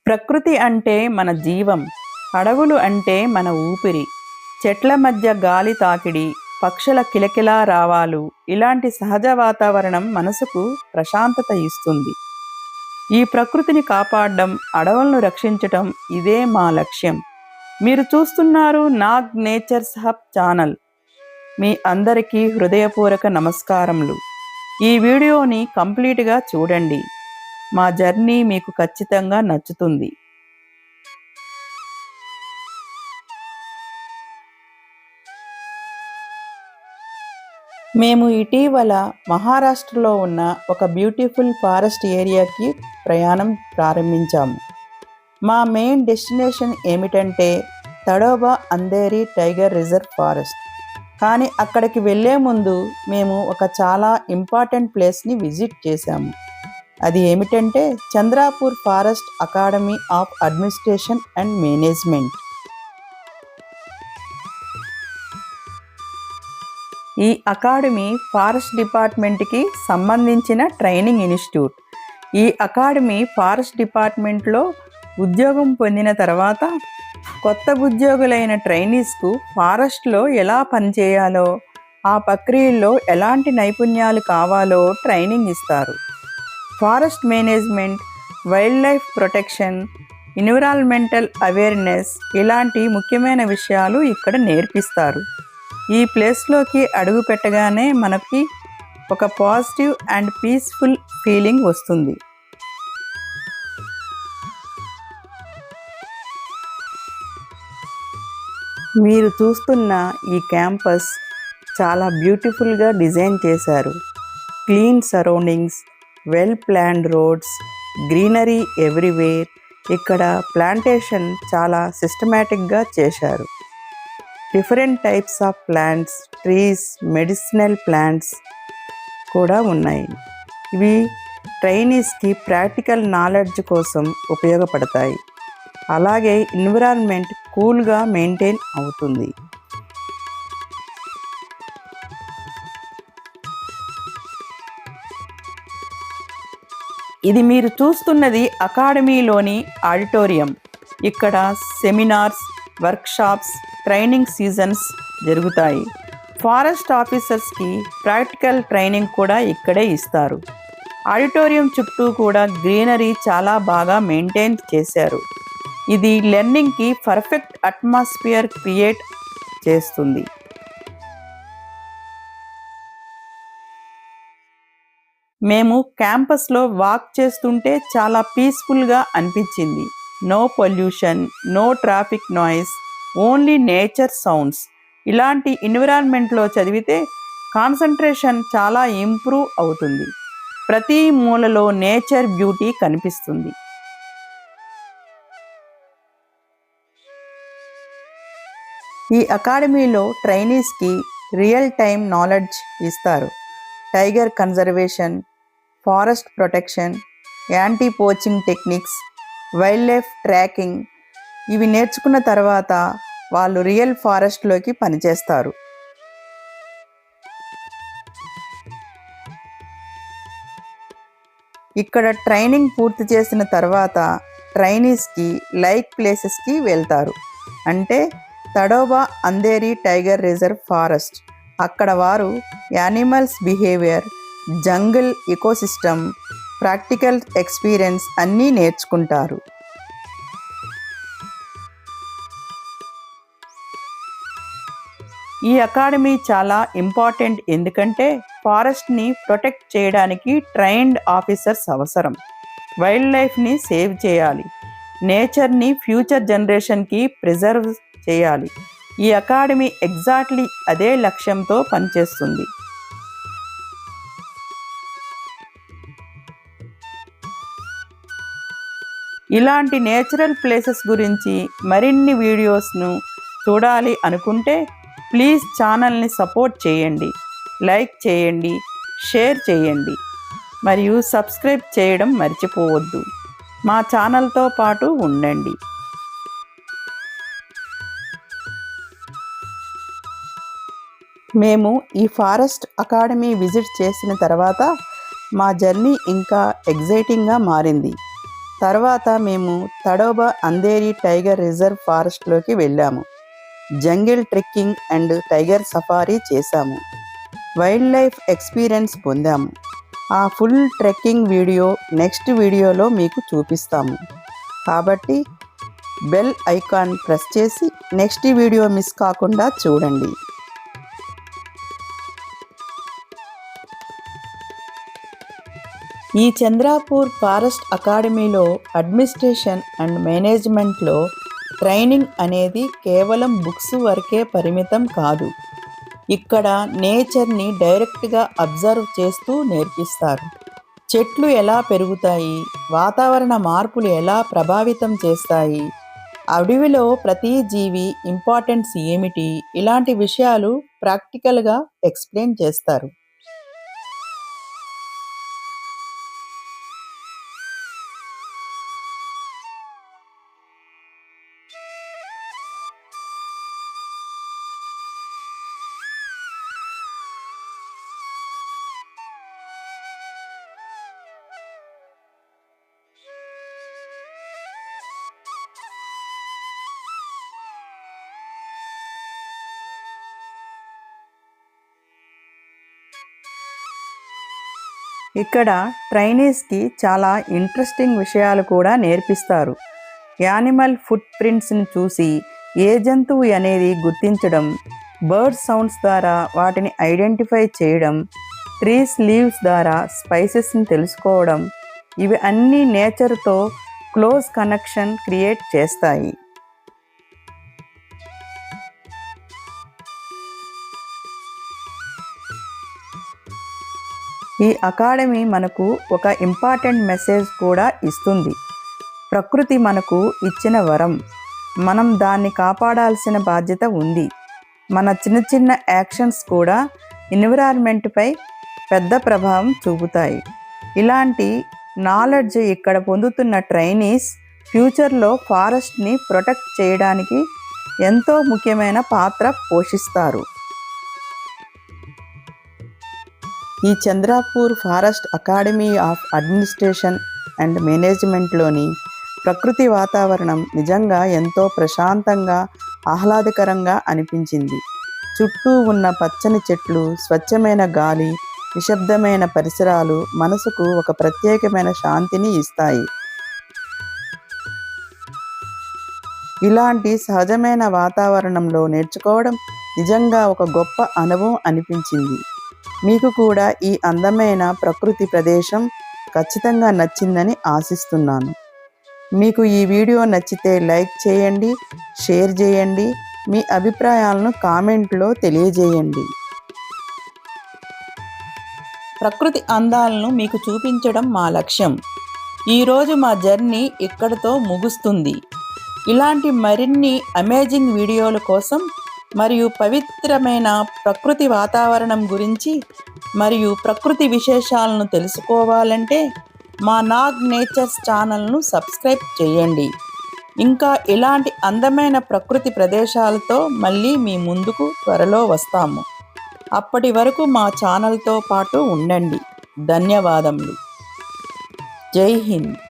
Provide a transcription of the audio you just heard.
ప్రకృతి అంటే మన జీవం, అడవులు అంటే మన ఊపిరి, చెట్ల మధ్య గాలి తాకిడి, పక్షుల కిలకిలా రావాలు, ఇలాంటి సహజ వాతావరణం మనసుకు ప్రశాంతత ఇస్తుంది. ఈ ప్రకృతిని కాపాడడం, అడవులను రక్షించటం ఇదే మా లక్ష్యం. మీరు చూస్తున్నారు నాగ్ నేచర్స్ హబ్ ఛానల్. మీ అందరికీ హృదయపూర్వక నమస్కారములు. ఈ వీడియోని కంప్లీట్గా చూడండి. మా జర్నీ మీకు ఖచ్చితంగా నచ్చుతుంది. మేము ఇటీవల మహారాష్ట్రలో ఉన్న ఒక బ్యూటిఫుల్ ఫారెస్ట్ ఏరియాకి ప్రయాణం ప్రారంభించాము. మా మెయిన్ డెస్టినేషన్ ఏమిటంటే Tadoba Andheri tiger reserve forest. కానీ అక్కడికి వెళ్ళే ముందు మేము ఒక చాలా ఇంపార్టెంట్ ప్లేస్ని విజిట్ చేశాము. అది ఏమిటంటే Chandrapur forest academy of administration and management. ఈ అకాడమీ ఫారెస్ట్ డిపార్ట్మెంట్కి సంబంధించిన ట్రైనింగ్ ఇన్స్టిట్యూట్. ఈ అకాడమీ ఫారెస్ట్ డిపార్ట్మెంట్లో ఉద్యోగం పొందిన తర్వాత కొత్త ఉద్యోగులైన ట్రైనీస్కు ఫారెస్ట్లో ఎలా పనిచేయాలో, ఆ ప్రక్రియలో ఎలాంటి నైపుణ్యాలు కావాలో ట్రైనింగ్ ఇస్తారు. Forest management, wild life protection, environmental awareness ఇలాంటి ముఖ్యమైన విషయాలు ఇక్కడ నేర్పిస్తారు. ఈ ప్లేస్లోకి అడుగు పెట్టగానే మనకి ఒక పాజిటివ్ అండ్ పీస్ఫుల్ ఫీలింగ్ వస్తుంది. మీరు చూస్తున్న ఈ క్యాంపస్ చాలా బ్యూటిఫుల్గా డిజైన్ చేశారు. Clean surroundings, well planned roads, greenery everywhere. ఇక్కడ ప్లాంటేషన్ చాలా సిస్టమేటిక్గా చేశారు. Different types of plants, trees, medicinal plants కూడా ఉన్నాయి. ఇవి ట్రైనీస్కి ప్రాక్టికల్ నాలెడ్జ్ కోసం ఉపయోగపడతాయి. అలాగే ఎన్విరాన్మెంట్ కూల్గా మెయింటైన్ అవుతుంది. ఇది మీరు చూస్తున్నది అకాడమీలోని ఆడిటోరియం. ఇక్కడ సెమినార్స్, వర్క్షాప్స్, ట్రైనింగ్ సీజన్స్ జరుగుతాయి. ఫారెస్ట్ ఆఫీసర్స్కి ప్రాక్టికల్ ట్రైనింగ్ కూడా ఇక్కడే ఇస్తారు. ఆడిటోరియం చుట్టూ కూడా గ్రీనరీ చాలా బాగా మెయింటైన్ చేశారు. ఇది లెర్నింగ్కి పర్ఫెక్ట్ అట్మాస్ఫియర్ క్రియేట్ చేస్తుంది. మేము క్యాంపస్లో వాక్ చేస్తుంటే చాలా పీస్ఫుల్గా అనిపించింది. No pollution, no traffic noise, only nature sounds. ఇలాంటి ఎన్విరాన్మెంట్లో చదివితే కాన్సంట్రేషన్ చాలా ఇంప్రూవ్ అవుతుంది. ప్రతి మూలలో నేచర్ బ్యూటీ కనిపిస్తుంది. ఈ అకాడమీలో ట్రైనీస్కి రియల్ టైం నాలెడ్జ్ ఇస్తారు. Tiger conservation, forest protection, anti poaching techniques, wild life tracking ఇవి నేర్చుకున్న తర్వాత వాళ్ళు రియల్ ఫారెస్ట్లోకి పనిచేస్తారు. ఇక్కడ ట్రైనింగ్ పూర్తి చేసిన తర్వాత ట్రైనీస్కి లైక్ ప్లేసెస్కి వెళ్తారు. అంటే Tadoba Andheri tiger reserve forest. అక్కడ వారు animals behaviour, jungle ecosystem, practical experience అన్నీ నేర్చుకుంటారు. ఈ అకాడమీ చాలా ఇంపార్టెంట్, ఎందుకంటే ఫారెస్ట్ని ప్రొటెక్ట్ చేయడానికి ట్రైన్డ్ ఆఫీసర్స్ అవసరం. వైల్డ్ లైఫ్ని సేవ్ చేయాలి, నేచర్ని ఫ్యూచర్ జనరేషన్కి ప్రిజర్వ్ చేయాలి. ఈ అకాడమీ ఎగ్జాక్ట్లీ అదే లక్ష్యంతో పనిచేస్తుంది. ఇలాంటి నేచురల్ ప్లేసెస్ గురించి మరిన్ని వీడియోస్ను చూడాలి అనుకుంటే ప్లీజ్ ఛానల్ని సపోర్ట్ చేయండి, లైక్ చేయండి, షేర్ చేయండి మరియు సబ్స్క్రైబ్ చేయడం మర్చిపోవద్దు. మా ఛానల్తో పాటు ఉండండి. మేము ఈ ఫారెస్ట్ అకాడమీ విజిట్ చేసిన తర్వాత మా జర్నీ ఇంకా ఎగ్జైటింగ్గా మారింది. తర్వాత మేము తడోబా అంధేరి టైగర్ రిజర్వ్ ఫారెస్ట్లోకి వెళ్ళాము. Jungle trekking and tiger safari చేశాము. వైల్డ్ లైఫ్ ఎక్స్పీరియన్స్ పొందాము. ఆ ఫుల్ ట్రెక్కింగ్ వీడియో నెక్స్ట్ వీడియోలో మీకు చూపిస్తాము. కాబట్టి బెల్ ఐకాన్ ప్రెస్ చేసి నెక్స్ట్ వీడియో మిస్ కాకుండా చూడండి. ఈ చంద్రాపూర్ ఫారెస్ట్ అకాడమీలో అడ్మినిస్ట్రేషన్ అండ్ మేనేజ్మెంట్లో ట్రైనింగ్ అనేది కేవలం బుక్స్ వరకే పరిమితం కాదు. ఇక్కడ నేచర్ని డైరెక్ట్గా అబ్జర్వ్ చేస్తూ నేర్పిస్తారు. చెట్లు ఎలా పెరుగుతాయి, వాతావరణ మార్పులు ఎలా ప్రభావితం చేస్తాయి, అడవిలో ప్రతి జీవి ఇంపార్టెన్స్ ఏమిటి, ఇలాంటి విషయాలు ప్రాక్టికల్గా ఎక్స్ప్లెయిన్ చేస్తారు. ఇక్కడ ట్రైనీస్కి చాలా ఇంట్రెస్టింగ్ విషయాలు కూడా నేర్పిస్తారు. యానిమల్ ఫుట్ ప్రింట్స్ని చూసి ఏ జంతువు అనేది గుర్తించడం, బర్డ్ సౌండ్స్ ద్వారా వాటిని ఐడెంటిఫై చేయడం, ట్రీస్ లీవ్స్ ద్వారా స్పైసెస్ని తెలుసుకోవడం, ఇవి అన్నీ నేచర్తో క్లోజ్ కనెక్షన్ క్రియేట్ చేస్తాయి. ఈ అకాడమీ మనకు ఒక ఇంపార్టెంట్ మెసేజ్ కూడా ఇస్తుంది. ప్రకృతి మనకు ఇచ్చిన వరం, మనం దాన్ని కాపాడాల్సిన బాధ్యత ఉంది. మన చిన్న చిన్న యాక్షన్స్ కూడా ఎన్విరాన్మెంట్పై పెద్ద ప్రభావం చూపుతాయి. ఇలాంటి నాలెడ్జ్ ఇక్కడ పొందుతున్న ట్రైనీస్ ఫ్యూచర్లో ఫారెస్ట్ని ప్రొటెక్ట్ చేయడానికి ఎంతో ముఖ్యమైన పాత్ర పోషిస్తారు. ఈ Chandrapur forest academy of administration and మేనేజ్మెంట్లోని ప్రకృతి వాతావరణం నిజంగా ఎంతో ప్రశాంతంగా, ఆహ్లాదకరంగా అనిపించింది. చుట్టూ ఉన్న పచ్చని చెట్లు, స్వచ్ఛమైన గాలి, నిశ్శబ్దమైన పరిసరాలు మనసుకు ఒక ప్రత్యేకమైన శాంతిని ఇస్తాయి. ఇలాంటి సహజమైన వాతావరణంలో నేర్చుకోవడం నిజంగా ఒక గొప్ప అనుభవం అనిపించింది. మీకు కూడా ఈ అందమైన ప్రకృతి ప్రదేశం ఖచ్చితంగా నచ్చిందని ఆశిస్తున్నాను. మీకు ఈ వీడియో నచ్చితే లైక్ చేయండి, షేర్ చేయండి, మీ అభిప్రాయాలను కామెంట్లో తెలియజేయండి. ప్రకృతి అందాలను మీకు చూపించడం మా లక్ష్యం. ఈరోజు మా జర్నీ ఇక్కడితో ముగుస్తుంది. ఇలాంటి మరిన్ని అమేజింగ్ వీడియోల కోసం మరియు పవిత్రమైన ప్రకృతి వాతావరణం గురించి మరియు ప్రకృతి విశేషాలను తెలుసుకోవాలంటే మా నాగ్ నేచర్స్ ఛానల్ను సబ్స్క్రైబ్ చేయండి. ఇంకా ఇలాంటి అందమైన ప్రకృతి ప్రదేశాలతో మళ్ళీ మీ ముందుకు త్వరలో వస్తాము. అప్పటి వరకు మా ఛానల్తో పాటు ఉండండి. ధన్యవాదములు. జై హింద్.